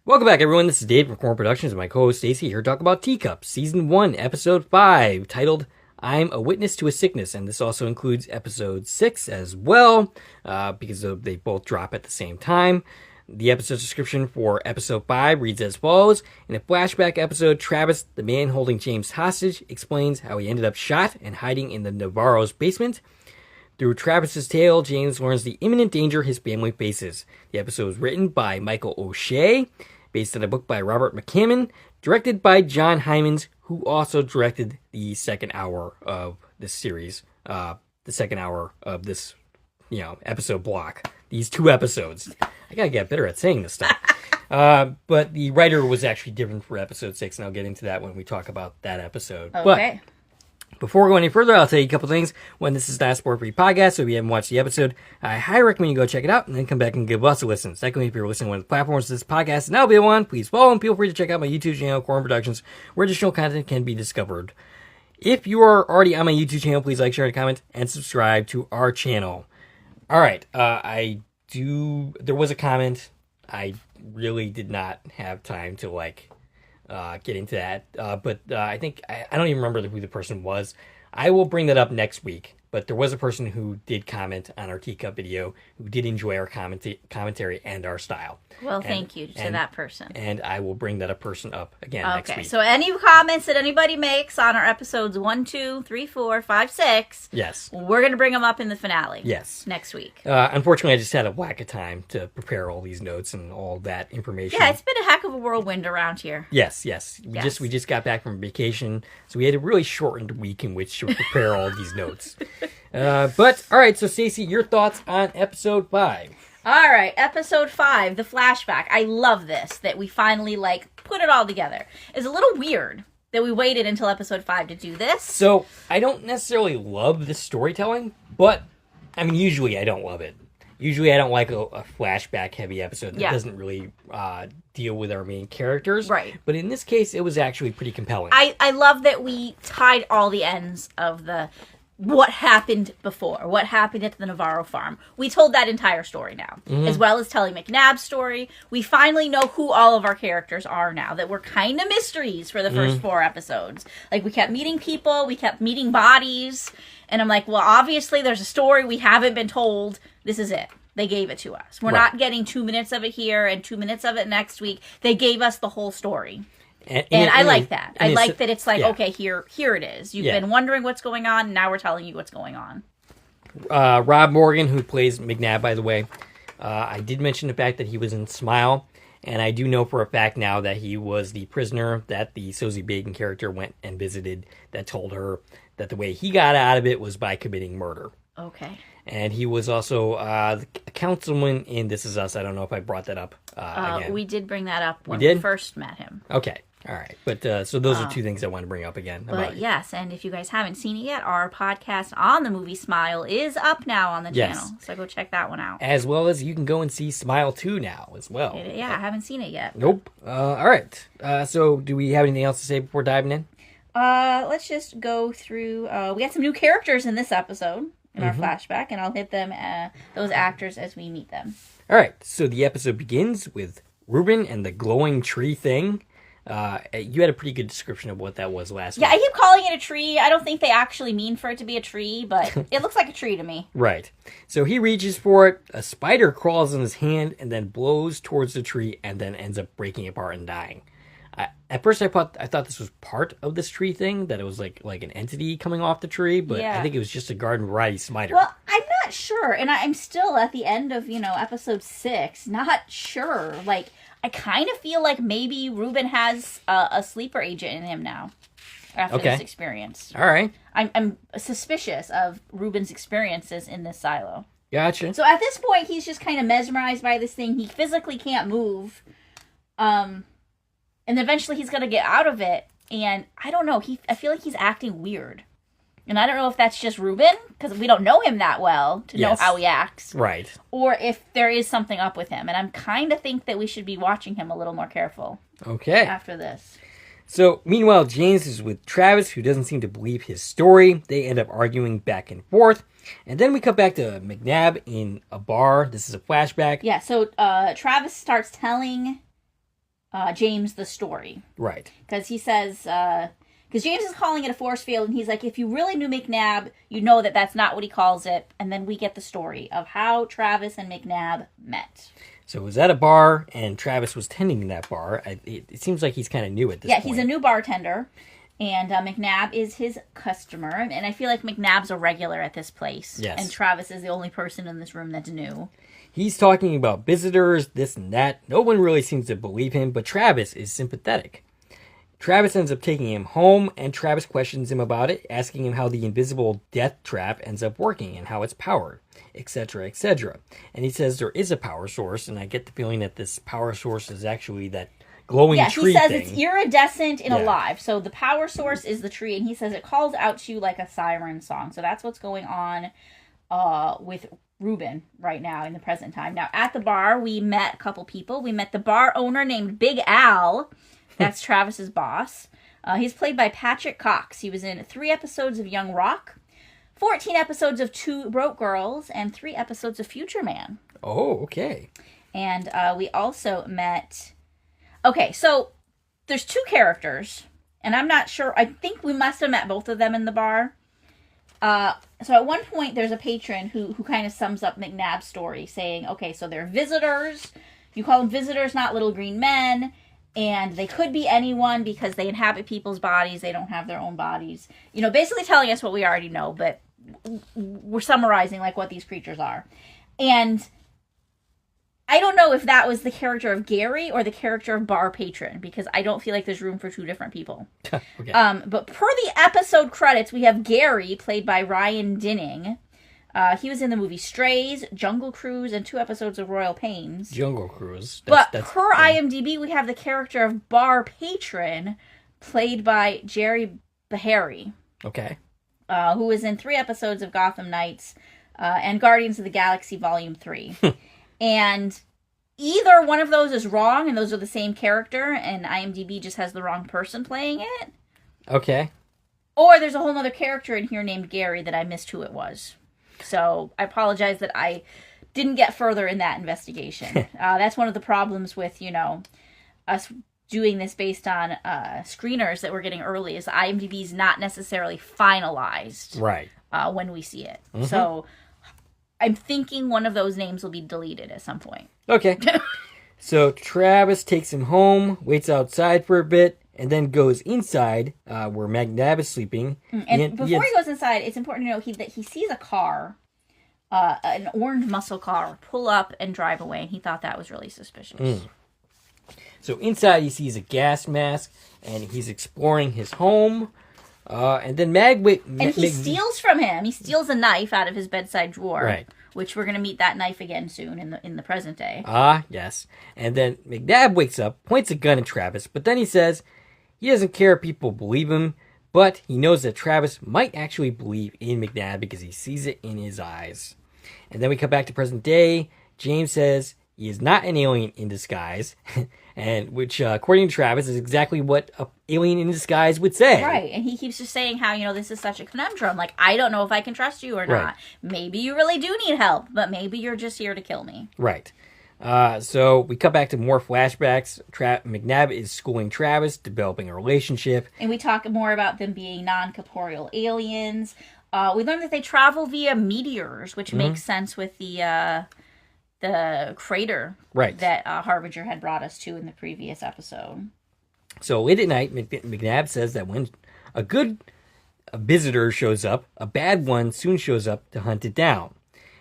Welcome back, everyone. This is Dave from Corn Productions and my co-host Stacie here to talk about Teacup, Season 1, Episode 5, titled I'm a Witness to a Sickness, and this also includes Episode 6 as well, because they both drop at the same time. The episode description for Episode 5 reads as follows. In a flashback episode, Travis, the man holding James hostage, explains how he ended up shot and hiding in the Navarro's basement. Through Travis's tale, James learns the imminent danger his family faces. The episode was written by Michael O'Shea, based on a book by Robert McCammon, directed by John Hymans, who also directed the second hour of this series, the second hour of this, episode block. These two episodes. I gotta get better at saying this stuff. But the writer was actually different for episode 6, and I'll get into that when we talk about that episode. Okay. But before we go any further, I'll tell you a couple things. One, this is not a sport-free podcast, so if you haven't watched the episode, I highly recommend you go check it out and then come back and give us a listen. Secondly, if you're listening on one of the platforms this podcast is now available on, please follow and feel free to check out my YouTube channel, Corn Productions, where additional content can be discovered. If you are already on my YouTube channel, please like, share, and comment, and subscribe to our channel. All right, there was a comment. I really did not have time to, get into that, but I think, I don't even remember who the person was. I will bring that up next week, but there was a person who did comment on our Teacup video who did enjoy our commentary and our style. Well, thank you to that person. And I will bring that person up again next week. Okay, so any comments that anybody makes on our episodes 1, 2, 3, 4, 5, 6, yes, we're going to bring them up in the finale. Yes. Next week. Unfortunately, I just had a lack of time to prepare all these notes and all that information. Yeah, it's been a heck of a whirlwind around here. Yes. We just got back from vacation, so we had a really shortened week in which to prepare all these notes. But, all right, so Stacie, your thoughts on Episode 5. All right, Episode 5, the flashback. I love this, that we finally, put it all together. It's a little weird that we waited until Episode 5 to do this. So, I don't necessarily love the storytelling, but, usually I don't love it. Usually I don't like a flashback-heavy episode that doesn't really deal with our main characters. Right. But in this case, it was actually pretty compelling. I love that we tied all the ends of what happened before, what happened at the Navarro farm. We told that entire story now, as well as telling McNabb's story. We finally know who all of our characters are now, that were kind of mysteries for the first 4 episodes. We kept meeting people, we kept meeting bodies, and I'm like, well, obviously there's a story we haven't been told. This is it. They gave it to us. We're not getting 2 minutes of it here and 2 minutes of it next week. They gave us the whole story. And I like that. I like that it's okay, here it is. You've been wondering what's going on, now we're telling you what's going on. Rob Morgan, who plays McNabb, by the way, I did mention the fact that he was in Smile, and I do know for a fact now that he was the prisoner that the Sosie Bacon character went and visited that told her that the way he got out of it was by committing murder. Okay. And he was also a councilman in This Is Us. I don't know if I brought that up again. We did bring that up when we first met him. Okay. All right. But so those are 2 things I want to bring up again. But yes, and if you guys haven't seen it yet, our podcast on the movie Smile is up now on the channel. So go check that one out. As well as you can go and see Smile 2 now as well. I haven't seen it yet. Nope. All right. So do we have anything else to say before diving in? Let's just go through. We got some new characters in this episode. In our flashback, and I'll hit them, those actors, as we meet them. All right, so the episode begins with Ruben and the glowing tree thing. You had a pretty good description of what that was last week. Yeah, I keep calling it a tree. I don't think they actually mean for it to be a tree, but it looks like a tree to me. Right. So he reaches for it, a spider crawls in his hand, and then blows towards the tree, and then ends up breaking apart and dying. At first, I thought this was part of this tree thing, that it was like an entity coming off the tree, but I think it was just a garden variety spider. Well, I'm not sure, and I'm still at the end of, episode 6, not sure. I kind of feel like maybe Ruben has a sleeper agent in him now, after this experience. All right. I'm suspicious of Ruben's experiences in this silo. Gotcha. So at this point, he's just kind of mesmerized by this thing. He physically can't move. And eventually he's going to get out of it. And I don't know. I feel like he's acting weird. And I don't know if that's just Ruben, because we don't know him that well to know how he acts. Right. Or if there is something up with him. And I'm kind of think that we should be watching him a little more careful. Okay. After this. So, meanwhile, James is with Travis, who doesn't seem to believe his story. They end up arguing back and forth. And then we cut back to McNabb in a bar. This is a flashback. Yeah, so Travis starts telling James the story. Right. Because he says, because James is calling it a force field, and he's like, if you really knew McNabb, you know that that's not what he calls it. And then we get the story of how Travis and McNabb met. So it was at a bar, and Travis was tending that bar. It seems like he's kind of new at this point. Yeah, he's a new bartender, and McNabb is his customer. And I feel like McNabb's a regular at this place. Yes. And Travis is the only person in this room that's new. He's talking about visitors, this and that. No one really seems to believe him, but Travis is sympathetic. Travis ends up taking him home, and Travis questions him about it, asking him how the invisible death trap ends up working and how it's powered, etc., etc. And he says there is a power source, and I get the feeling that this power source is actually that glowing tree thing. Yeah, he says it's iridescent and alive. So the power source is the tree, and he says it calls out to you like a siren song. So that's what's going on with Ruben right now in the present time. Now, at the bar, we met a couple people. We met the bar owner named Big Al. That's Travis's boss. He's played by Patrick Cox. He was in 3 episodes of Young Rock, 14 episodes of Two Broke Girls, and 3 episodes of Future Man. Oh, okay. And we also met... Okay, so there's 2 characters, and I'm not sure. I think we must have met both of them in the bar. So at one point, there's a patron who kind of sums up McNabb's story, saying, okay, so they're visitors. You call them visitors, not little green men. And they could be anyone because they inhabit people's bodies. They don't have their own bodies. You know, basically telling us what we already know, but we're summarizing like what these creatures are. And I don't know if that was the character of Gary or the character of bar patron, because I don't feel like there's room for 2 different people. Okay. But per the episode credits, we have Gary, played by Ryan Dinning. He was in the movie Strays, Jungle Cruise, and 2 episodes of Royal Pains. Jungle Cruise. That's per IMDb, we have the character of bar patron, played by Jerry Bahari. Okay. Who was in 3 episodes of Gotham Knights and Guardians of the Galaxy Volume 3. And either one of those is wrong, and those are the same character, and IMDb just has the wrong person playing it. Okay. Or there's a whole other character in here named Gary that I missed who it was. So I apologize that I didn't get further in that investigation. That's one of the problems with, you know, us doing this based on screeners that we're getting early, is IMDb is not necessarily finalized when we see it. Mm-hmm. So I'm thinking one of those names will be deleted at some point. Okay. So Travis takes him home, waits outside for a bit, and then goes inside where McNabb is sleeping. And before he goes inside, it's important to know that he sees a car, an orange muscle car, pull up and drive away, and he thought that was really suspicious. So inside he sees a gas mask, and he's exploring his home. And then he steals from him. He steals a knife out of his bedside drawer. Right. Which we're going to meet that knife again soon in the present day. Ah, yes. And then McNabb wakes up, points a gun at Travis, but then he says he doesn't care if people believe him, but he knows that Travis might actually believe in McNabb because he sees it in his eyes. And then we come back to present day. James says he is not an alien in disguise, and which, according to Travis, is exactly what an alien in disguise would say. Right, and he keeps just saying how, you know, this is such a conundrum. Like, I don't know if I can trust you or not. Maybe you really do need help, but maybe you're just here to kill me. Right. So we cut back to more flashbacks. McNabb is schooling Travis, developing a relationship. And we talk more about them being non-corporeal aliens. We learn that they travel via meteors, which makes sense with the crater that Harbinger had brought us to in the previous episode. So late at night, McNabb says that when a visitor shows up, a bad one soon shows up to hunt it down.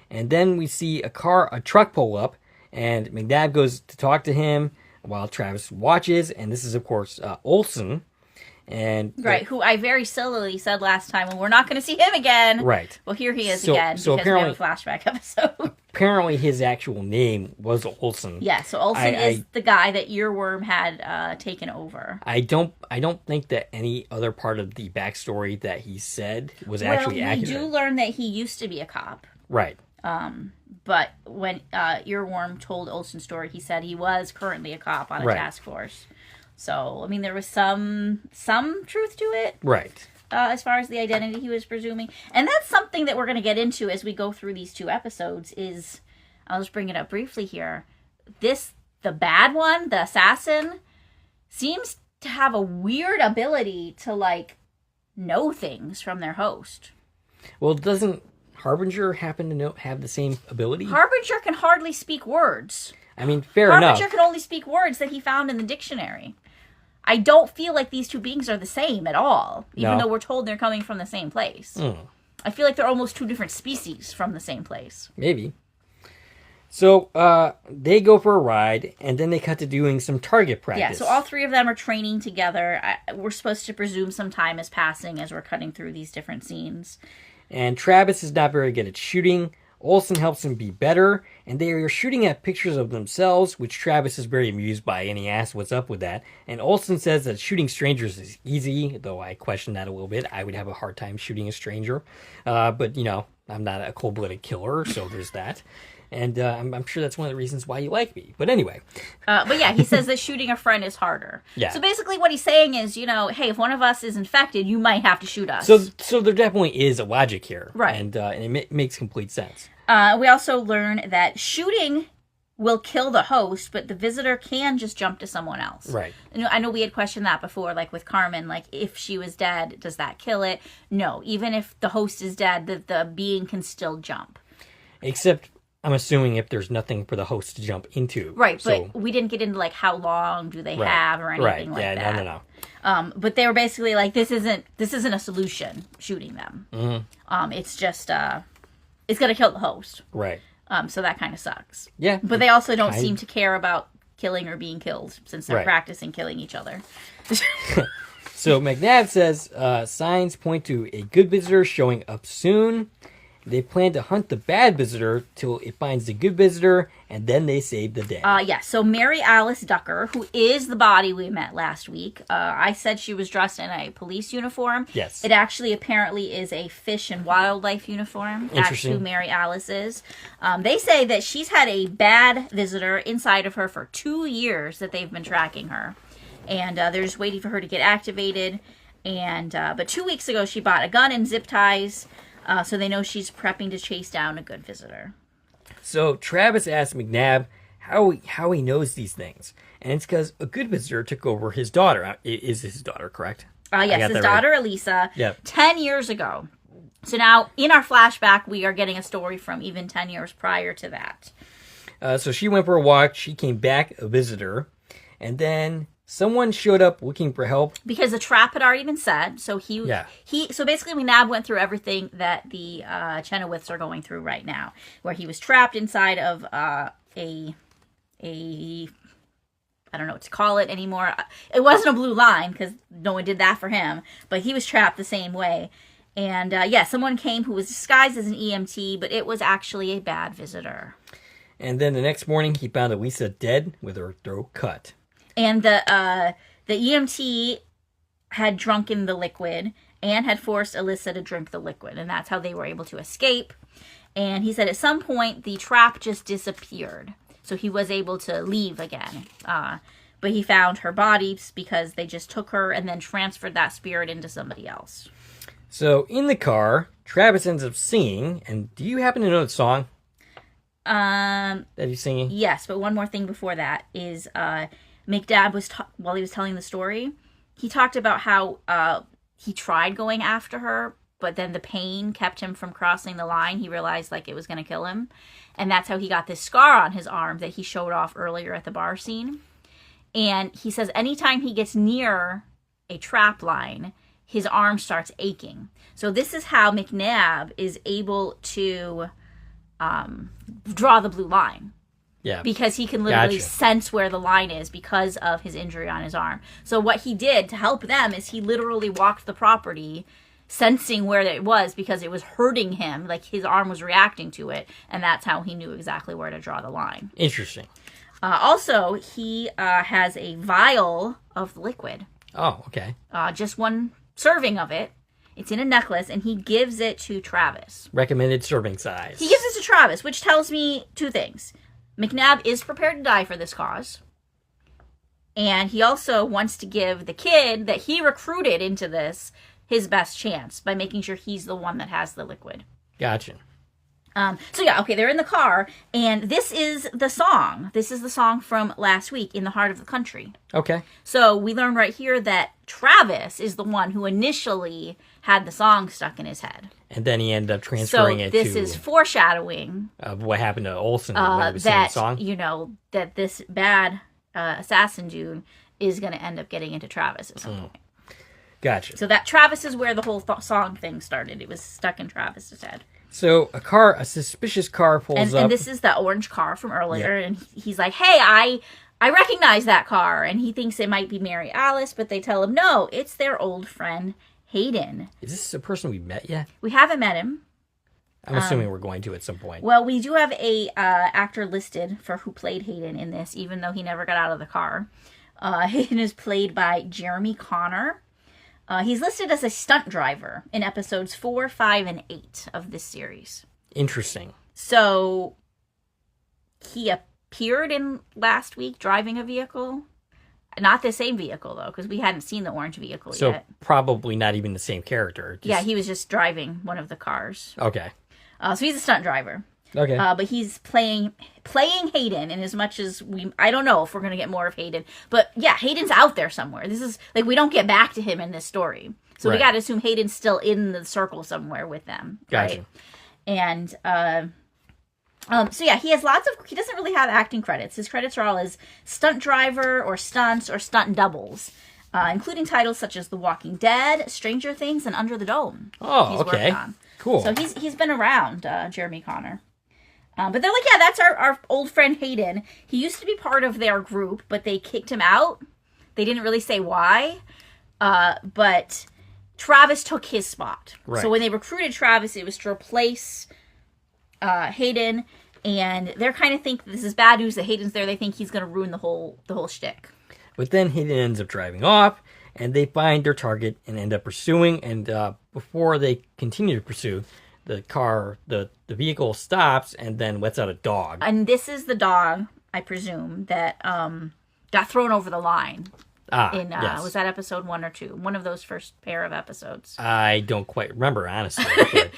And then we see a truck pull up, and McNabb goes to talk to him while Travis watches, and this is, of course, Olsen. And who I very sillily said last time, well, we're not going to see him again. Right. Well, here he is again, because we have a flashback episode. Apparently his actual name was Olsen. Yeah, so Olsen is the guy that Earworm had taken over. I don't think that any other part of the backstory that he said was actually accurate. We do learn that he used to be a cop. Right. But when Earworm told Olsen's story, he said he was currently a cop on a task force. So, I mean, there was some truth to it. Right. As far as the identity he was presuming. And that's something that we're going to get into as we go through these 2 episodes is, I'll just bring it up briefly here, the bad one, the assassin, seems to have a weird ability to, like, know things from their host. Well, doesn't Harbinger happen to have the same ability? Harbinger can hardly speak words. I mean, fair enough. Harbinger can only speak words that he found in the dictionary. I don't feel like these two beings are the same at all, even though we're told they're coming from the same place. I feel like they're almost two different species from the same place. Maybe. So they go for a ride, and then they cut to doing some target practice. Yeah, so all three of them are training together. We're supposed to presume some time is passing as we're cutting through these different scenes. And Travis is not very good at shooting. Olsen helps him be better, and they are shooting at pictures of themselves, which Travis is very amused by, and he asks what's up with that. And Olsen says that shooting strangers is easy, though I question that a little bit. I would have a hard time shooting a stranger. But, you know, I'm not a cold-blooded killer, so there's that. And I'm sure that's one of the reasons why you like me. But anyway. But yeah, he says that shooting a friend is harder. Yeah. So basically what he's saying is, you know, hey, if one of us is infected, you might have to shoot us. So there definitely is a logic here. Right. And it makes complete sense. We also learn that shooting will kill the host, but the visitor can just jump to someone else. Right. You know, I know we had questioned that before, like with Carmen, like if she was dead, does that kill it? No. Even if the host is dead, the being can still jump. Except... I'm assuming if there's nothing for the host to jump into. Right, but we didn't get into, like, how long do they have or anything like that. No. But they were basically like, this isn't a solution, shooting them. Mm-hmm. It's just, it's going to kill the host. Right. So that kind of sucks. Yeah. But they also don't seem to care about killing or being killed, since they're practicing killing each other. So McNabb says, signs point to a good visitor showing up soon. They plan to hunt the bad visitor till it finds the good visitor, and then they save the day. So Mary Alice Ducker, who is the body we met last week, I said she was dressed in a police uniform. Yes. It actually apparently is a fish and wildlife uniform. That's who Mary Alice is. They say that she's had a bad visitor inside of her for 2 years that they've been tracking her. And they're just waiting for her to get activated. And but 2 weeks ago, she bought a gun and zip ties. So they know she's prepping to chase down a good visitor. So Travis asks McNabb how he knows these things. And it's because a good visitor took over his daughter. Is his daughter correct? Yes, his daughter, right. Elisa, 10 years ago. So now, in our flashback, we are getting a story from even 10 years prior to that. So she went for a walk. She came back a visitor. And then... someone showed up looking for help. Because the trap had already been set. So so basically McNabb went through everything that the Chenoweths are going through right now. Where he was trapped inside of a I don't know what to call it anymore. It wasn't a blue line because no one did that for him. But he was trapped the same way. And someone came who was disguised as an EMT, but it was actually a bad visitor. And then the next morning he found Elisa dead with her throat cut. And the EMT had drunken the liquid and had forced Alyssa to drink the liquid. And that's how they were able to escape. And he said at some point, the trap just disappeared. So he was able to leave again. But he found her body because they just took her and then transferred that spirit into somebody else. So in the car, Travis ends up singing. And do you happen to know the song that he's singing? Yes, but one more thing before that is... McNabb was while he was telling the story, he talked about how he tried going after her, but then the pain kept him from crossing the line. He realized like it was going to kill him, and that's how he got this scar on his arm that he showed off earlier at the bar scene. And he says anytime he gets near a trap line, his arm starts aching. So this is how McNabb is able to draw the blue line. Yeah. Because he can literally sense where the line is because of his injury on his arm. So what he did to help them is he literally walked the property sensing where it was because it was hurting him. Like his arm was reacting to it. And that's how he knew exactly where to draw the line. Interesting. Also, he has a vial of liquid. Oh, okay. Just one serving of it. It's in a necklace, and he gives it to Travis. Recommended serving size. He gives it to Travis, which tells me two things. McNabb is prepared to die for this cause. And he also wants to give the kid that he recruited into this his best chance by making sure he's the one that has the liquid. Gotcha. So yeah, okay, they're in the car, and this is the song. This is the song from last week, In the Heart of the Country. Okay. So we learn right here that Travis is the one who initially had the song stuck in his head. And then he ended up transferring it to... So this is foreshadowing of what happened to Olsen when he was singing the song? You know, that this bad assassin dude is going to end up getting into Travis at some point. Gotcha. So that Travis is where the whole song thing started. It was stuck in Travis's head. So a suspicious car pulls up. And this is the orange car from earlier. Yep. And he's like, hey, I recognize that car. And he thinks it might be Mary Alice, but they tell him, no, it's their old friend, Hayden. Is this a person we've met yet? We haven't met him. I'm assuming we're going to at some point. Well, we do have a actor listed for who played Hayden in this, even though he never got out of the car. Hayden is played by Jeremy Connor. He's listed as a stunt driver in episodes 4, 5, and 8 of this series. Interesting. So, he appeared in last week driving a vehicle. Not the same vehicle, though, because we hadn't seen the orange vehicle yet. So, probably not even the same character. Yeah, he was just driving one of the cars. Okay. So, he's a stunt driver. Okay. But he's playing Hayden, and as much as I don't know if we're going to get more of Hayden. But yeah, Hayden's out there somewhere. This is, like, we don't get back to him in this story. So we got to assume Hayden's still in the circle somewhere with them. Gotcha. Right? And, so yeah, he doesn't really have acting credits. His credits are all as stunt driver or stunts or stunt doubles. Including titles such as The Walking Dead, Stranger Things, and Under the Dome. Oh, okay. Cool. So he's been around, Jeremy Connor. But they're like, yeah, that's our old friend Hayden. He used to be part of their group, but they kicked him out. They didn't really say why. But Travis took his spot. Right. So when they recruited Travis, it was to replace Hayden. And they're kind of think this is bad news that Hayden's there. They think he's going to ruin the whole shtick. But then Hayden ends up driving off, and they find their target and end up pursuing. And before they continue to pursue, the vehicle stops and then lets out a dog. And this is the dog, I presume, that got thrown over the line. Yes. Was that episode 1 or 2? One of those first pair of episodes. I don't quite remember, honestly.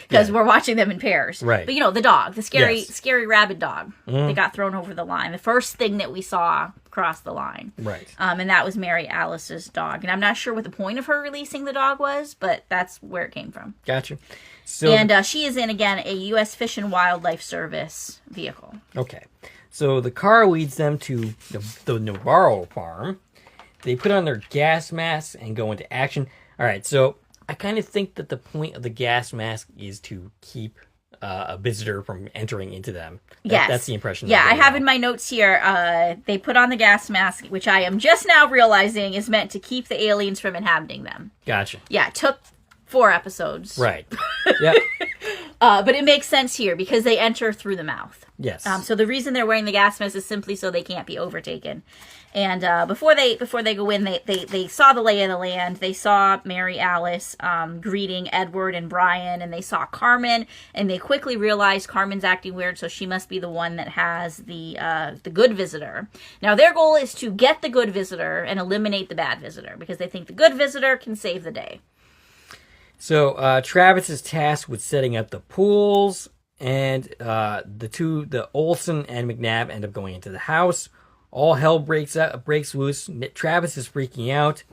Because we're watching them in pairs. Right. But the dog, the scary rabid dog, they got thrown over the line. The first thing that we saw cross the line. Right. And that was Mary Alice's dog. And I'm not sure what the point of her releasing the dog was, but that's where it came from. Gotcha. And she is in, again, a U.S. Fish and Wildlife Service vehicle. Okay. So the car leads them to the Navarro farm. They put on their gas masks and go into action. All right, so I kind of think that the point of the gas mask is to keep a visitor from entering into them. Yes. That's the impression. Yeah, I have in my notes here, they put on the gas mask, which I am just now realizing is meant to keep the aliens from inhabiting them. Gotcha. Yeah, it took 4 episodes. Right. Yep. But it makes sense here because they enter through the mouth. Yes. So the reason they're wearing the gas mask is simply so they can't be overtaken. And before they go in, they saw the lay of the land. They saw Mary Alice greeting Edward and Brian, and they saw Carmen, and they quickly realized Carmen's acting weird, so she must be the one that has the good visitor. Now their goal is to get the good visitor and eliminate the bad visitor because they think the good visitor can save the day. So Travis is tasked with setting up the pools, and the Olsen and McNabb end up going into the house. All hell breaks loose. Travis is freaking out.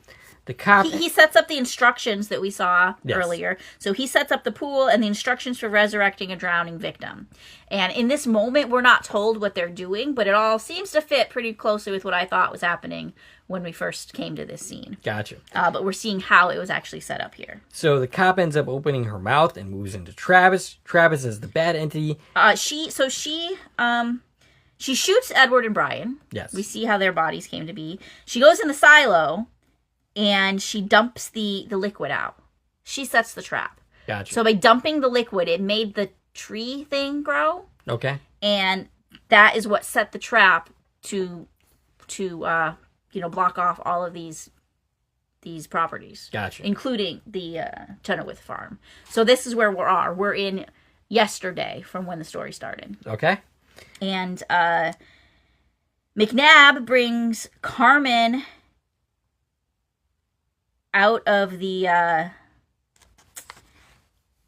The cop... He sets up the instructions that we saw earlier. So he sets up the pool and the instructions for resurrecting a drowning victim. And in this moment, we're not told what they're doing, but it all seems to fit pretty closely with what I thought was happening when we first came to this scene. Gotcha. But we're seeing how it was actually set up here. So the cop ends up opening her mouth and moves into Travis. Travis is the bad entity. She shoots Edward and Brian. Yes. We see how their bodies came to be. She goes in the silo, and she dumps the liquid out. She sets the trap. Gotcha. So by dumping the liquid, it made the tree thing grow. Okay. And that is what set the trap to block off all of these properties. Gotcha. Including the Chenoweth farm. So this is where we are. We're in yesterday from when the story started. Okay. And McNabb brings Carmen out of the...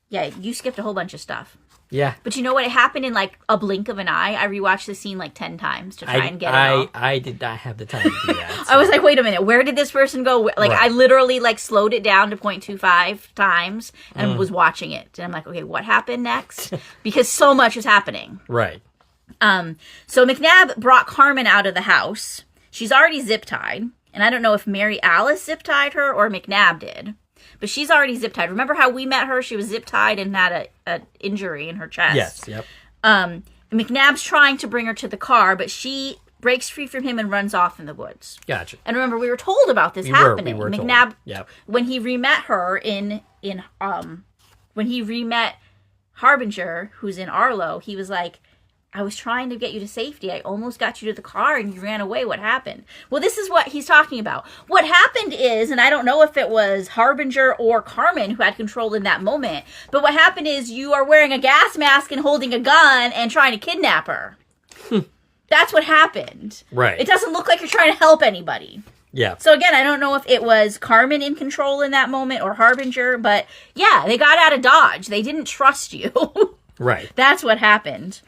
you skipped a whole bunch of stuff. Yeah. But you know what? It happened in like a blink of an eye. I rewatched the scene like 10 times to try and get it all. I did not have the time to do that. So. I was like, wait a minute, where did this person go? Like, Right. I literally like slowed it down to 0.25 times and was watching it. And I'm like, okay, what happened next? Because so much is happening. Right. So McNabb brought Carmen out of the house. She's already zip-tied. And I don't know if Mary Alice zip-tied her or McNabb did. But she's already zip-tied. Remember how we met her? She was zip-tied and had a injury in her chest. Yes, yep. McNabb's trying to bring her to the car, but she breaks free from him and runs off in the woods. Gotcha. And remember, we were told about this happening. We were McNabb, told. Yep. when he re-met her when he re-met Harbinger, who's in Arlo, he was like, I was trying to get you to safety. I almost got you to the car and you ran away. What happened? Well, this is what he's talking about. What happened is, and I don't know if it was Harbinger or Carmen who had control in that moment, but what happened is you are wearing a gas mask and holding a gun and trying to kidnap her. That's what happened. Right. It doesn't look like you're trying to help anybody. Yeah. So again, I don't know if it was Carmen in control in that moment or Harbinger, but yeah, they got out of Dodge. They didn't trust you. Right. That's what happened.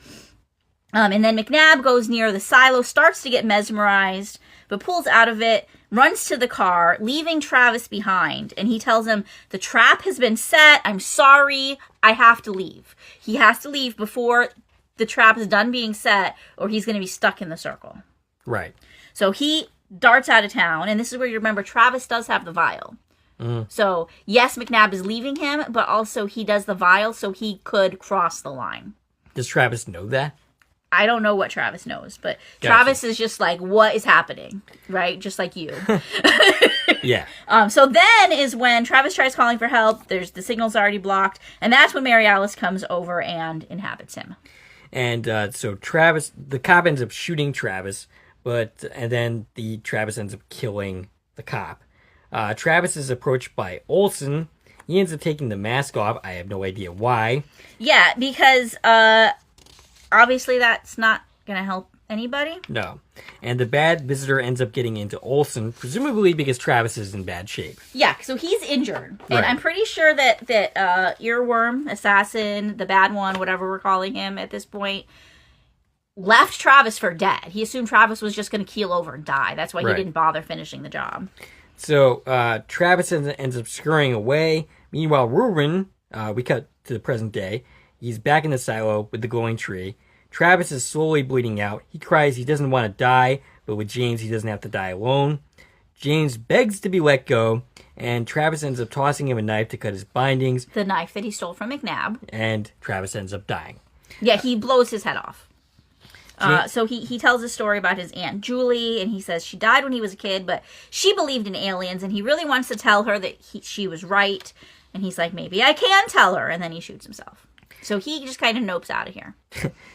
And then McNabb goes near the silo, starts to get mesmerized, but pulls out of it, runs to the car, leaving Travis behind. And he tells him, the trap has been set. I'm sorry. I have to leave. He has to leave before the trap is done being set, or he's going to be stuck in the circle. Right. So he darts out of town. And this is where you remember Travis does have the vial. So, yes, McNabb is leaving him, but also he does the vial so he could cross the line. Does Travis know that? I don't know what Travis knows, but Gotcha. Travis is just like, what is happening? Right? Just like you. Yeah. So then is when Travis tries calling for help. There's the signal's already blocked. And that's when Mary Alice comes over and inhabits him. And so Travis, the cop ends up shooting Travis, and then Travis ends up killing the cop. Travis is approached by Olsen. He ends up taking the mask off. I have no idea why. Yeah, because obviously that's not going to help anybody. No. And the bad visitor ends up getting into Olsen, presumably because Travis is in bad shape. Yeah, so he's injured. And Right. I'm pretty sure that Earworm, Assassin, the bad one, whatever we're calling him at this point, left Travis for dead. He assumed Travis was just going to keel over and die. That's why he Right. didn't bother finishing the job. So Travis ends up scurrying away. Meanwhile, Ruben, we cut to the present day. He's back in the silo with the glowing tree. Travis is slowly bleeding out. He cries he doesn't want to die, but with James, he doesn't have to die alone. James begs to be let go, and Travis ends up tossing him a knife to cut his bindings, The knife that he stole from McNabb. and Travis ends up dying. Yeah, he blows his head off. So he tells a story about his Aunt Julie, and he says she died when he was a kid, but she believed in aliens, and he really wants to tell her that she was right. And he's like, maybe I can tell her, and then he shoots himself. So he just kind of nopes out of here.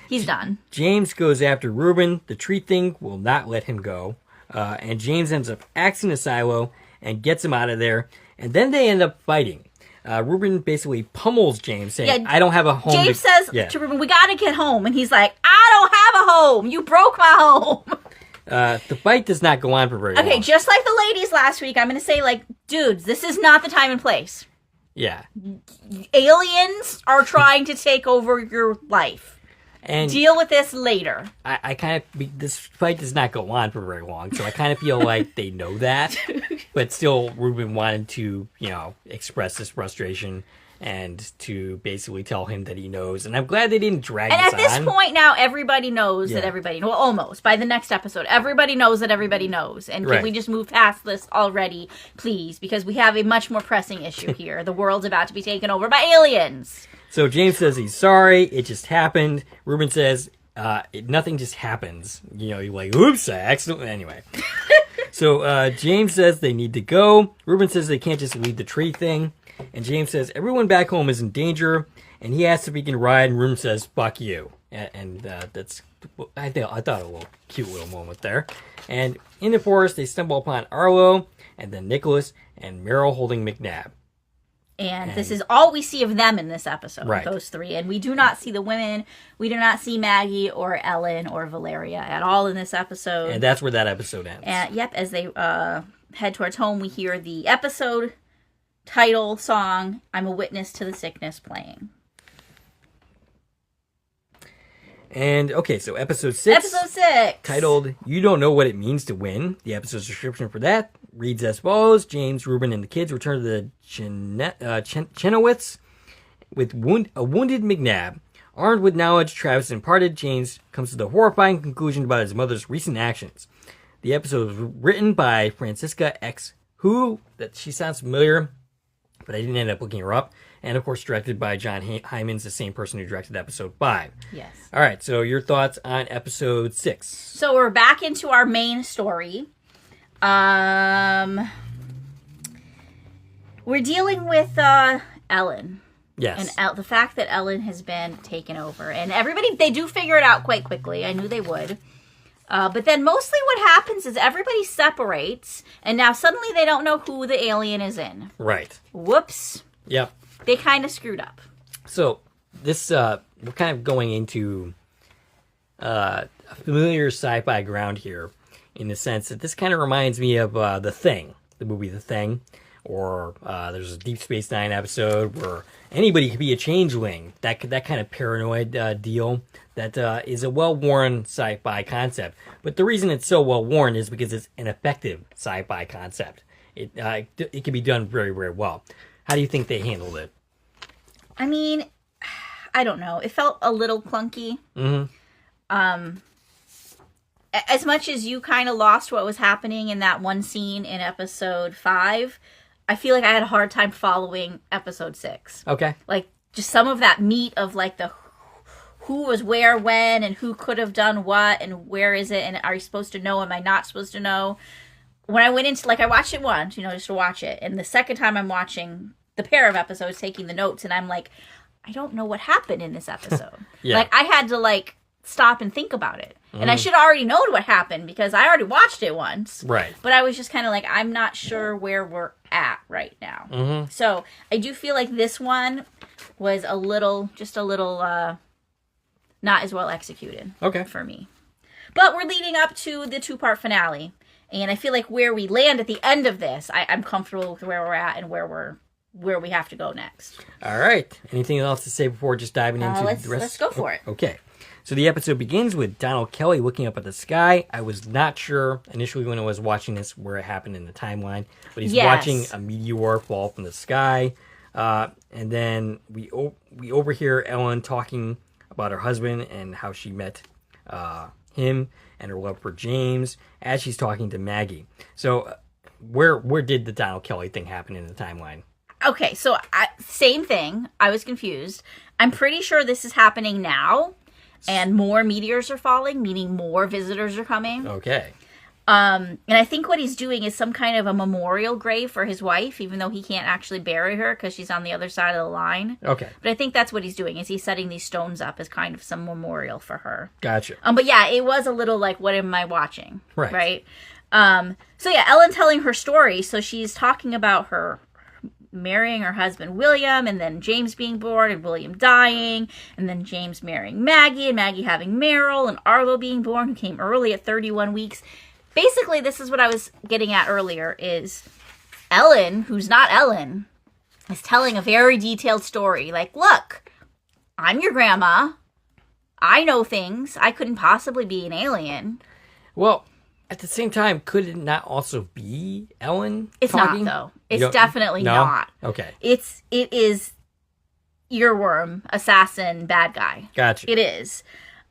He's done. James goes after Ruben. The tree thing will not let him go. And James ends up axing the silo and gets him out of there. And then they end up fighting. Ruben basically pummels James, saying, Yeah, I don't have a home. James says to Ruben, we gotta get home. And he's like, I don't have a home. You broke my home. The fight does not go on for very long. Okay, just like the ladies last week, I'm gonna say, like, dudes, this is not the time and place. Yeah. Aliens are trying to take over your life. And Deal with this later. I kind of, this fight does not go on for very long, so I kind of feel like they know that. But still, Ruben wanted to, express this frustration and to basically tell him that he knows. And I'm glad they didn't drag And this at this on. point now, everybody knows that Yeah. everybody, well, almost, by the next episode, everybody knows that everybody knows. And Right. can we just move past this already, please? Because we have a much more pressing issue here. The world's about to be taken over by aliens. So James says he's sorry, it just happened. Ruben says, nothing just happens. You're like, oops, I accidentally, anyway. So James says they need to go. Ruben says they can't just leave the tree thing. And James says everyone back home is in danger. And he asks if he can ride, and Ruben says, fuck you. And that's, I thought a little cute little moment there. And in the forest, they stumble upon Arlo, and then Nicholas, and Meryl holding McNabb. And this is all we see of them in this episode, Right. those three. And we do not see the women. We do not see Maggie or Ellen or Valeria at all in this episode. And that's where that episode ends. And yep, as they head towards home, we hear the episode title song, I'm a Witness to the Sickness, playing. And, okay, so episode 6. Episode 6. Titled, You Don't Know What It Means to Win. The episode's description for that reads as follows. James, Reuben, and the kids return to the Chenoweths with a wounded McNabb. Armed with knowledge Travis imparted, James comes to the horrifying conclusion about his mother's recent actions. The episode was written by Francisca X. Who, that she sounds familiar, but I didn't end up looking her up. And, of course, directed by John Hyman's, the same person who directed episode 5. Yes. All right, so your thoughts on episode 6. So we're back into our main story. We're dealing with Ellen. Yes. And the fact that Ellen has been taken over. And everybody, they do figure it out quite quickly. I knew they would. But then mostly what happens is everybody separates, and now suddenly they don't know who the alien is in. Right. Whoops. Yep. They kind of screwed up. So, this, we're kind of going into a familiar sci-fi ground here, in the sense that this kind of reminds me of The Thing, the movie The Thing, or there's a Deep Space Nine episode where anybody could be a changeling, that kind of paranoid deal that is a well-worn sci-fi concept. But the reason it's so well-worn is because it's an effective sci-fi concept. It can be done very, very well. How do you think they handled it? I mean, I don't know. It felt a little clunky. Mm-hmm. As much as you kind of lost what was happening in that one scene in episode 5, I feel like I had a hard time following episode 6. Okay. Like, just some of that meat of, like, the who was where, when, and who could have done what, and where is it, and are you supposed to know, am I not supposed to know? When I went into, like, I watched it once, just to watch it, and the second time I'm watching the pair of episodes, taking the notes, and I'm like, I don't know what happened in this episode. Yeah. Like, I had to, like, stop and think about it. And I should already know what happened because I already watched it once. Right. But I was just kind of like, I'm not sure where we're at right now. Mm-hmm. So I do feel like this one was a little not as well executed. Okay. For me. But we're leading up to the 2-part finale. And I feel like where we land at the end of this, I'm comfortable with where we're at and where we have to go next. All right. Anything else to say before just diving into the rest? Let's go for it. Okay. So the episode begins with Donald Kelly looking up at the sky. I was not sure initially when I was watching this where it happened in the timeline, but he's watching a meteor fall from the sky. And then we overhear Ellen talking about her husband and how she met him and her love for James as she's talking to Maggie. So where did the Donald Kelly thing happen in the timeline? Okay, so same thing. I was confused. I'm pretty sure this is happening now. And more meteors are falling, meaning more visitors are coming. Okay. And I think what he's doing is some kind of a memorial grave for his wife, even though he can't actually bury her because she's on the other side of the line. Okay. But I think that's what he's doing, is he's setting these stones up as kind of some memorial for her. Gotcha. But yeah, it was a little like, what am I watching? Right. So yeah, Ellen telling her story. So she's talking about her marrying her husband William, and then James being born, and William dying, and then James marrying Maggie, and Maggie having Meryl, and Arlo being born, who came early at 31 weeks. Basically, this is what I was getting at earlier, is Ellen, who's not Ellen, is telling a very detailed story. Like, look, I'm your grandma. I know things. I couldn't possibly be an alien. Well, at the same time, could it not also be Ellen It's talking? not, though. It's definitely not. Okay. It is earworm, assassin, bad guy. Gotcha. It is.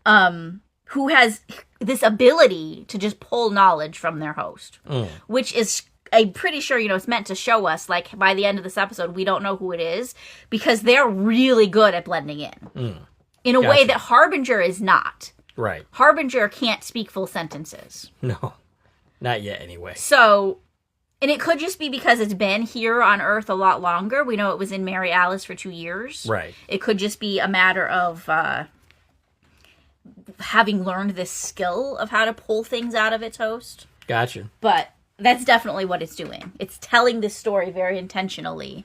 Who has this ability to just pull knowledge from their host. Which is, I'm pretty sure, it's meant to show us, like, by the end of this episode, we don't know who it is, because they're really good at blending in. In a way that Harbinger is not. Right. Harbinger can't speak full sentences. No. Not yet, anyway. So, and it could just be because it's been here on Earth a lot longer. We know it was in Mary Alice for 2 years. Right. It could just be a matter of having learned this skill of how to pull things out of its host. Gotcha. But that's definitely what it's doing. It's telling this story very intentionally.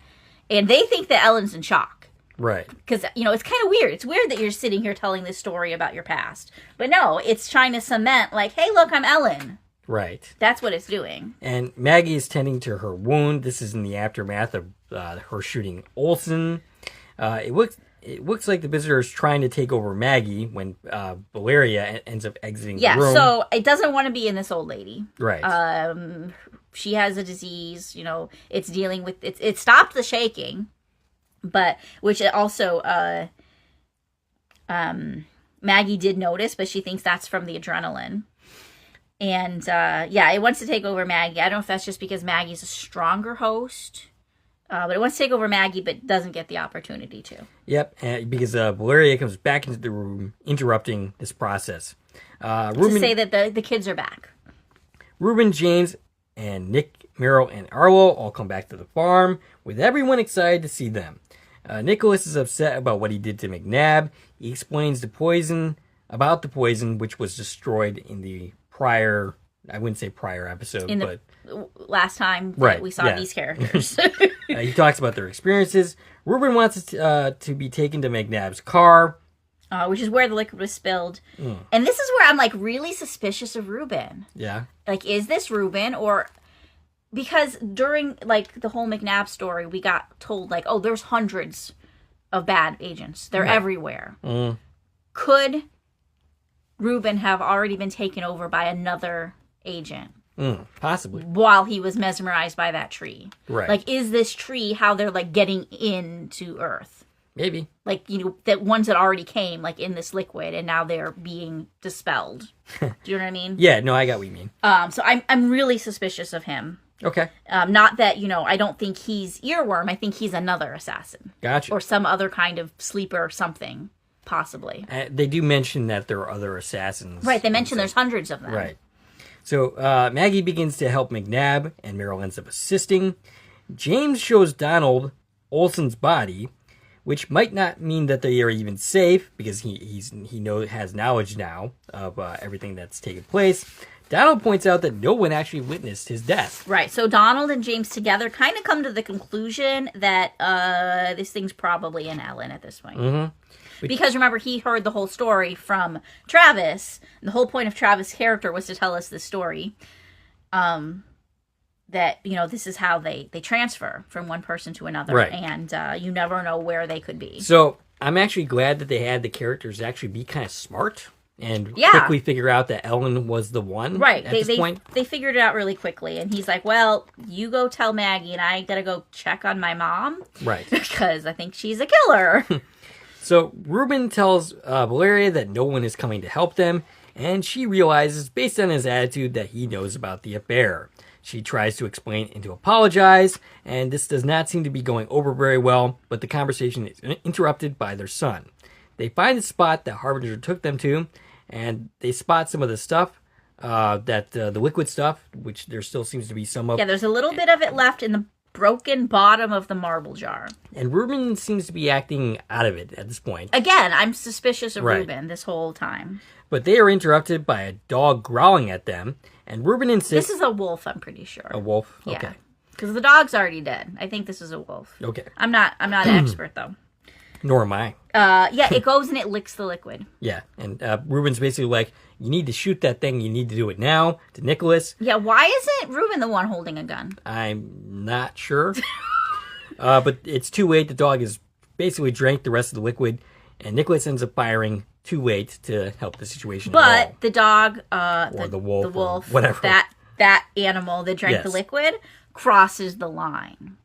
And they think that Ellen's in shock. Right. Because, it's kind of weird. It's weird that you're sitting here telling this story about your past. But no, it's trying to cement, like, hey, look, I'm Ellen. Right. That's what it's doing. And Maggie is tending to her wound. This is in the aftermath of her shooting Olsen. It it looks like the visitor is trying to take over Maggie when Valeria ends up exiting the Yeah, room. so it doesn't want to be in this old lady. Right. She has a disease, it's dealing with, it stopped the shaking, but, which it also, Maggie did notice, but she thinks that's from the adrenaline. And, it wants to take over Maggie. I don't know if that's just because Maggie's a stronger host, but it wants to take over Maggie, but doesn't get the opportunity to. Yep, because Valeria comes back into the room, interrupting this process. To say that the kids are back. Ruben, James, and Nick, Meryl, and Arlo all come back to the farm, with everyone excited to see them. Nicholas is upset about what he did to McNabb. He explains about the poison, which was destroyed in the prior, I wouldn't say prior episode, but last time that we saw these characters. He talks about their experiences. Ruben wants to be taken to McNabb's car. Which is where the liquid was spilled. And this is where I'm, like, really suspicious of Ruben. Yeah. Like, is this Ruben? Or... Because during, like, the whole McNabb story, we got told, like, oh, there's hundreds of bad agents. They're everywhere. Could Ruben have already been taken over by another agent? Possibly. While he was mesmerized by that tree. Right. Like, is this tree how they're, like, getting into Earth? Maybe. Like, that ones that already came, like, in this liquid, and now they're being dispelled. Do you know what I mean? Yeah, no, I got what you mean. So I'm really suspicious of him. Okay. Not that, I don't think he's Earworm. I think he's another assassin. Gotcha. Or some other kind of sleeper or something, possibly. They do mention that there are other assassins. Right, they mention there's hundreds of them. Right. So Maggie begins to help McNabb, and Meryl ends up assisting. James shows Donald Olson's body, which might not mean that they are even safe, because he has knowledge now of everything that's taken place. Donald points out that no one actually witnessed his death. Right, so Donald and James together kind of come to the conclusion that this thing's probably an Ellen at this point. Mm-hmm. Because remember, he heard the whole story from Travis. And the whole point of Travis' character was to tell us this story. That, this is how they transfer from one person to another. Right. And you never know where they could be. So I'm actually glad that they had the characters actually be kind of smart and Yeah. quickly figure out that Ellen was the one. Right. At this point. They figured it out really quickly. And he's like, well, you go tell Maggie and I got to go check on my mom. Right. Because I think she's a killer. So Ruben tells Valeria that no one is coming to help them. And she realizes, based on his attitude, that he knows about the affair. She tries to explain and to apologize, and this does not seem to be going over very well, but the conversation is interrupted by their son. They find the spot that Harbinger took them to, and they spot some of the stuff, the liquid stuff, which there still seems to be some of. Yeah, there's a little bit of it left in the broken bottom of the marble jar. And Ruben seems to be acting out of it at this point. Again, I'm suspicious of Right. Ruben this whole time. But they are interrupted by a dog growling at them, and Ruben insists... This is a wolf, I'm pretty sure. A wolf? Yeah. Okay. Because the dog's already dead. I think this is a wolf. Okay. I'm not an expert, though. Nor am I. Yeah, it goes and it licks the liquid. Yeah, and Ruben's basically like, you need to shoot that thing, you need to do it now, to Nicholas. Yeah, why isn't Ruben the one holding a gun? I'm not sure. But it's too late. The dog has basically drank the rest of the liquid, and Nicholas ends up firing too late to help the situation at all. But the dog, Or the wolf, or wolf, whatever. that animal that drank the Yes. liquid crosses the line.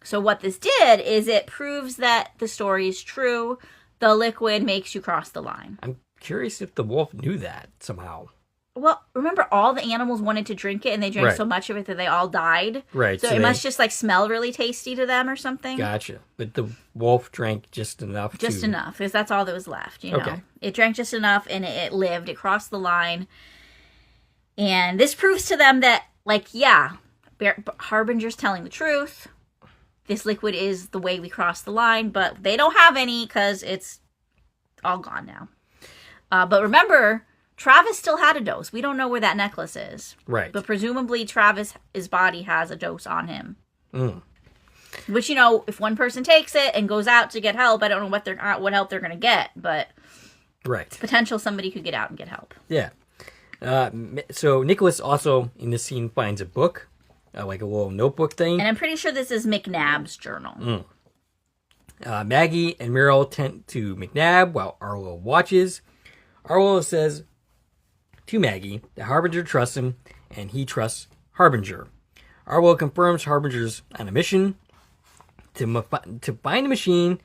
So what this did is it proves that the story is true. The liquid makes you cross the line. I'm curious if the wolf knew that somehow. Well, remember all the animals wanted to drink it and they drank Right. so much of it that they all died? Right. So, it must just like smell really tasty to them or something? Gotcha. But the wolf drank just enough Just enough, because that's all that was left, you know. Okay. It drank just enough and it lived. It crossed the line. And this proves to them that, like, yeah, Harbinger's telling the truth. This liquid is the way we cross the line, but they don't have any because it's all gone now. But remember, Travis still had a dose. We don't know where that necklace is. Right. But presumably Travis's body has a dose on him. Mm. Which, you know, if one person takes it and goes out to get help, I don't know what help they're going to get, but Right. potential somebody could get out and get help. Yeah. So Nicholas also in this scene finds a book, like a little notebook thing. And I'm pretty sure this is McNabb's journal. Maggie and Meryl tend to McNabb while Arlo watches. Arlo says to Maggie that Harbinger trusts him, and he trusts Harbinger. Arlo confirms Harbinger's on a mission to find a machine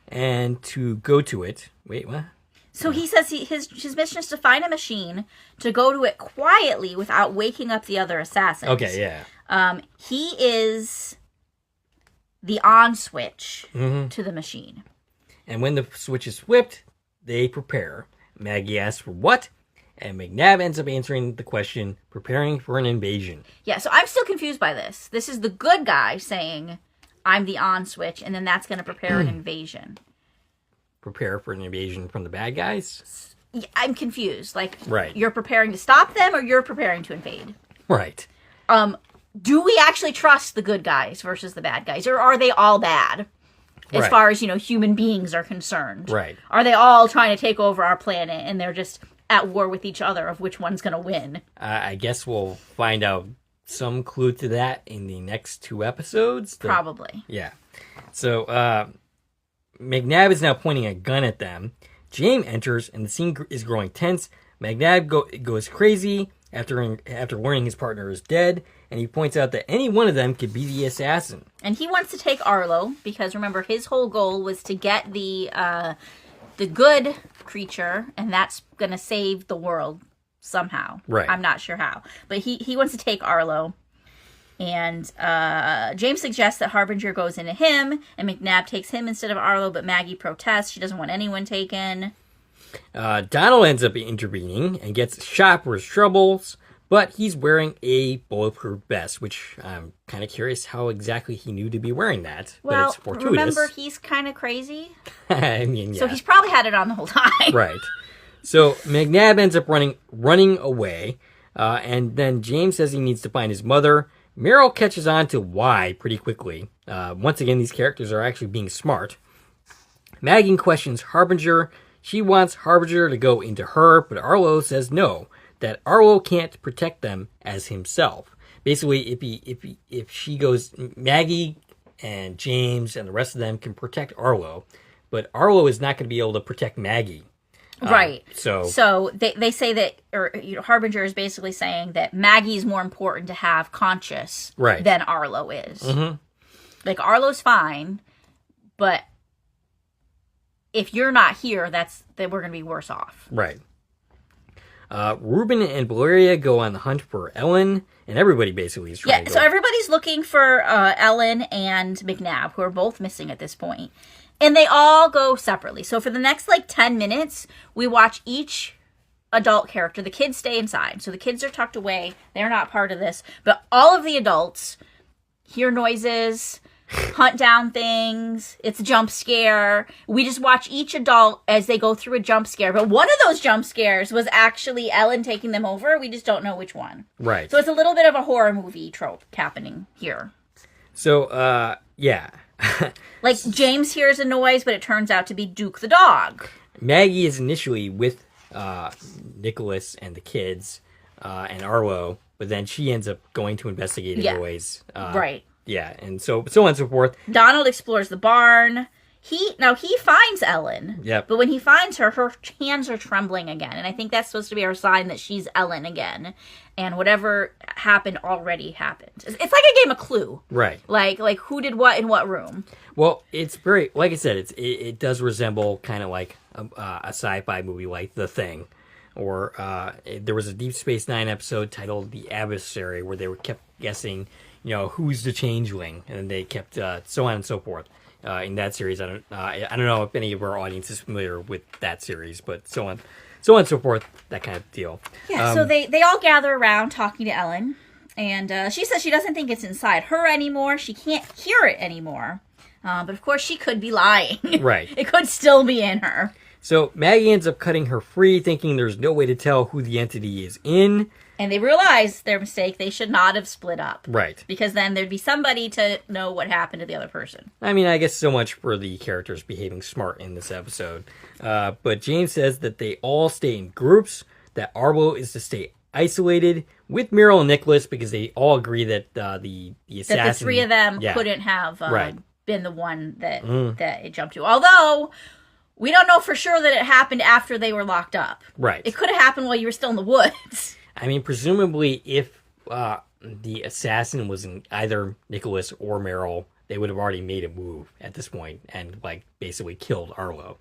and to go to it. Wait, what? So he says his mission is to find a machine, to go to it quietly without waking up the other assassins. Okay, yeah. He is the on switch to the machine. And when the switch is flipped, they prepare. Maggie asks for what? And McNabb ends up answering the question, preparing for an invasion. Yeah, so I'm still confused by this. This is the good guy saying, I'm the on switch, and then that's going to prepare an invasion. Prepare for an invasion from the bad guys? Yeah, I'm confused. Like, right. You're preparing to stop them, or you're preparing to invade? Right. Do we actually trust the good guys versus the bad guys, or are they all bad? As far as, human beings are concerned. Right. Are they all trying to take over our planet, and they're just at war with each other of which one's going to win? I guess we'll find out some clue to that in the next 2 episodes. Probably. Yeah. So, McNabb is now pointing a gun at them. James enters, and the scene is growing tense. McNabb goes crazy after learning his partner is dead, and he points out that any one of them could be the assassin. And he wants to take Arlo, because remember, his whole goal was to get the good creature, and that's going to save the world somehow. Right. I'm not sure how. But he wants to take Arlo. And James suggests that Harbinger goes into him, and McNabb takes him instead of Arlo, but Maggie protests. She doesn't want anyone taken. Donald ends up intervening and gets shot for his troubles, but he's wearing a bulletproof vest, which I'm kind of curious how exactly he knew to be wearing that. Well, but it's fortuitous. Remember, he's kind of crazy. I mean, yeah. So he's probably had it on the whole time. Right. So McNabb ends up running away, and then James says he needs to find his mother. Meryl catches on to why pretty quickly. Once again, these characters are actually being smart. Maggie questions Harbinger. She wants Harbinger to go into her, but Arlo says no, that Arlo can't protect them as himself. Basically, if she goes, Maggie and James and the rest of them can protect Arlo, but Arlo is not going to be able to protect Maggie. Right. So they say that, or Harbinger is basically saying that Maggie is more important to have conscious than Arlo is. Mm-hmm. Like, Arlo's fine, but if you're not here, then we're going to be worse off. Right. Ruben and Valeria go on the hunt for Ellen, and everybody basically is trying to go. So everybody's looking for Ellen and McNabb, who are both missing at this point. And they all go separately. So for the next, 10 minutes, we watch each adult character. The kids stay inside. So the kids are tucked away. They're not part of this. But all of the adults hear noises, hunt down things. It's a jump scare. We just watch each adult as they go through a jump scare. But one of those jump scares was actually Ellen taking them over. We just don't know which one. Right. So it's a little bit of a horror movie trope happening here. So, yeah. James hears a noise, but it turns out to be Duke the dog. Maggie is initially with Nicholas and the kids and Arlo, but then she ends up going to investigate anyways. Right. Yeah, and so on and so forth. Donald explores the barn. He finds Ellen. Yep. But when he finds her, her hands are trembling again. And I think that's supposed to be our sign that she's Ellen again. And whatever happened already happened. It's like a game of Clue. Right. Like who did what in what room. Well, it's very, like I said, it does resemble kind of like a sci-fi movie like The Thing. Or there was a Deep Space Nine episode titled The Adversary where they kept guessing, who's the changeling. And they kept so on and so forth. In that series, I don't know if any of our audience is familiar with that series, but so on and so forth, that kind of deal. Yeah, so they all gather around talking to Ellen, and she says she doesn't think it's inside her anymore. She can't hear it anymore. But of course, she could be lying. Right. It could still be in her. So Maggie ends up cutting her free, thinking there's no way to tell who the entity is in. And they realize their mistake. They should not have split up. Right. Because then there'd be somebody to know what happened to the other person. I mean, I guess so much for the characters behaving smart in this episode. But James says that they all stay in groups, that Arlo is to stay isolated with Meryl and Nicholas because they all agree that the assassin... That the three of them couldn't have been the one that it jumped to. Although, we don't know for sure that it happened after they were locked up. Right. It could have happened while you were still in the woods. I mean, presumably, if the assassin was in either Nicholas or Meryl, they would have already made a move at this point and, like, basically killed Arlo.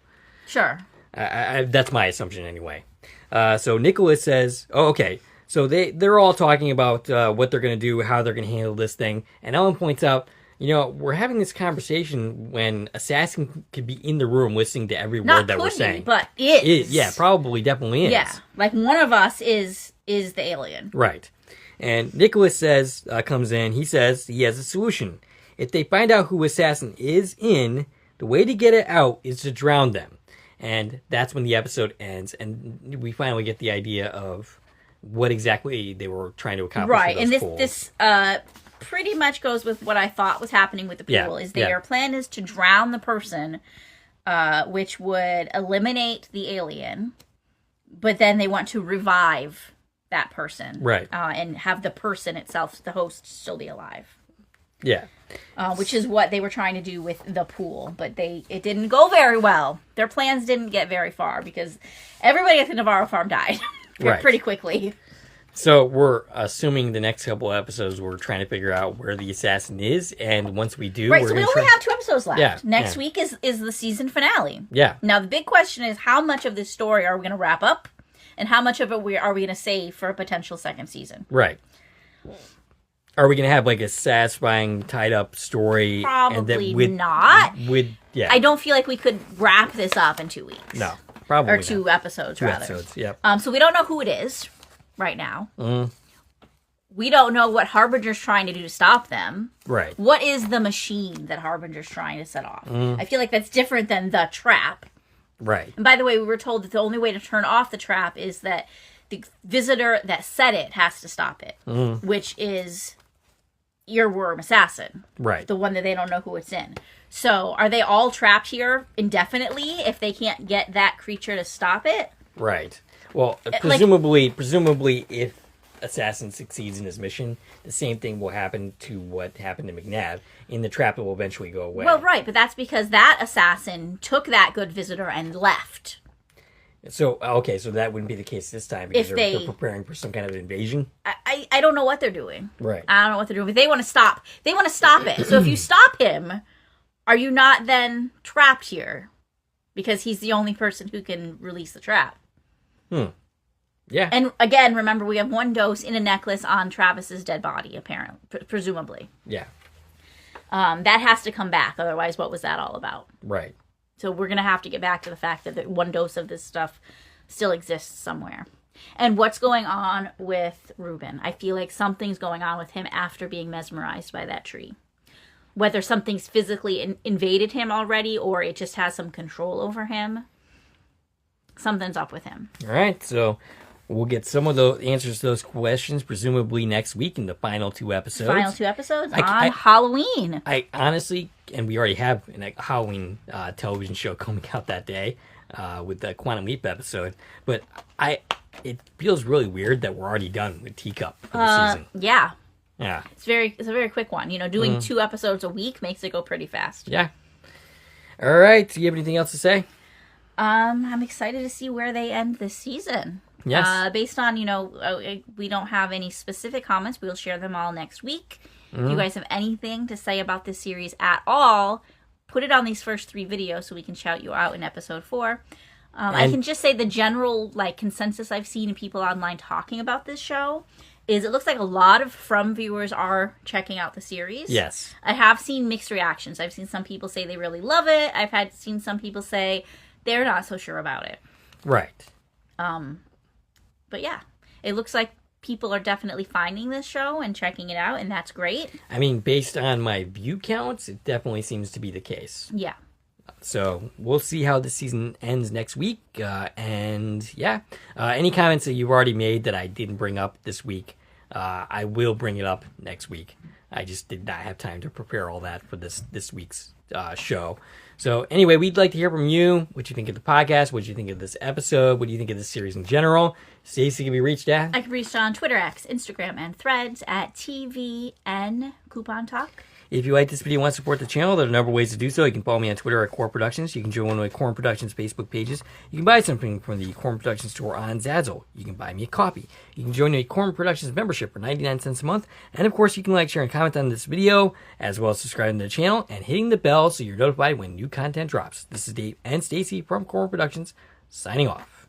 Sure. That's my assumption anyway. So Nicholas says, oh, okay. So they're all talking about what they're going to do, how they're going to handle this thing. And Ellen points out, we're having this conversation when Assassin could be in the room listening to every word that we're saying. But is. Yeah, probably, definitely is. Yeah, like one of us is the alien. Right. And Nicholas comes in, he says he has a solution. If they find out who Assassin is in, the way to get it out is to drown them. And that's when the episode ends, and we finally get the idea of what exactly they were trying to accomplish. Right, with those and this pretty much goes with what I thought was happening with the pool. Their plan is to drown the person, which would eliminate the alien, but then they want to revive that person, right? And have the person itself, the host, still be alive. Yeah. Which is what they were trying to do with the pool, but it didn't go very well. Their plans didn't get very far because everybody at the Navarro farm died pretty quickly. So we're assuming the next couple of episodes we're trying to figure out where the assassin is, and once we do, so we only have 2 episodes left. Yeah, next week is the season finale. Yeah. Now the big question is, how much of this story are we going to wrap up, and how much of it are we going to save for a potential second season? Right. Are we going to have like a satisfying tied up story? Probably not. Yeah. I don't feel like we could wrap this up in 2 weeks. No, probably or 2 episodes, rather. 2 episodes, yep. So we don't know who it is right now. Mm. We don't know what Harbinger's trying to do to stop them. Right. What is the machine that Harbinger's trying to set off? I feel like that's different than the trap. Right. And by the way, we were told that the only way to turn off the trap is that the visitor that set it has to stop it, which is Earworm Assassin. Right. The one that they don't know who it's in. So are they all trapped here indefinitely if they can't get that creature to stop it? Right. Well, presumably if Assassin succeeds in his mission, the same thing will happen to what happened to McNabb. In the trap, it will eventually go away. Well, right, but that's because that assassin took that good visitor and left. So, okay, so that wouldn't be the case this time because they're preparing for some kind of invasion? I don't know what they're doing. Right. I don't know what they're doing, but they want to stop. They want to stop it. So if you stop him, are you not then trapped here? Because he's the only person who can release the trap. Yeah. And again, remember, we have 1 dose in a necklace on Travis's dead body, apparently, presumably. Yeah. That has to come back. Otherwise, what was that all about? Right. So we're going to have to get back to the fact that 1 dose of this stuff still exists somewhere. And what's going on with Ruben? I feel like something's going on with him after being mesmerized by that tree. Whether something's physically invaded him already or it just has some control over him. Something's up with him. All right, so we'll get some of the answers to those questions presumably next week in the final 2 episodes. Final 2 episodes on Halloween. I honestly, and we already have a Halloween television show coming out that day with the Quantum Leap episode, but it feels really weird that we're already done with Teacup for the season. Yeah. Yeah. It's a very quick one. Doing 2 episodes a week makes it go pretty fast. Yeah. All right. Do you have anything else to say? I'm excited to see where they end this season. Yes. Based on, we don't have any specific comments. We'll share them all next week. If you guys have anything to say about this series at all, put it on these first 3 videos so we can shout you out in episode 4. I can just say the general consensus I've seen in people online talking about this show is it looks like a lot of From viewers are checking out the series. Yes. I have seen mixed reactions. I've seen some people say they really love it. I've seen some people say they're not so sure about it. Right. But yeah, it looks like people are definitely finding this show and checking it out, and that's great. I mean, based on my view counts, it definitely seems to be the case. Yeah. So we'll see how the season ends next week. And yeah, any comments that you've already made that I didn't bring up this week, I will bring it up next week. I just did not have time to prepare all that for this week's show. So anyway, we'd like to hear from you. What you think of the podcast? What you think of this episode? What do you think of this series in general? Stacie can be reached at? I can be reached on Twitter, X, Instagram, and Threads at TVN Coupon Talk. If you like this video and want to support the channel, there are a number of ways to do so. You can follow me on Twitter at Core Productions. You can join one of my Core Productions Facebook pages. You can buy something from the Core Productions store on Zazzle. You can buy me a copy. You can join a Core Productions membership for 99 cents a month. And of course, you can like, share, and comment on this video, as well as subscribing to the channel and hitting the bell so you're notified when new content drops. This is Dave and Stacie from Core Productions, signing off.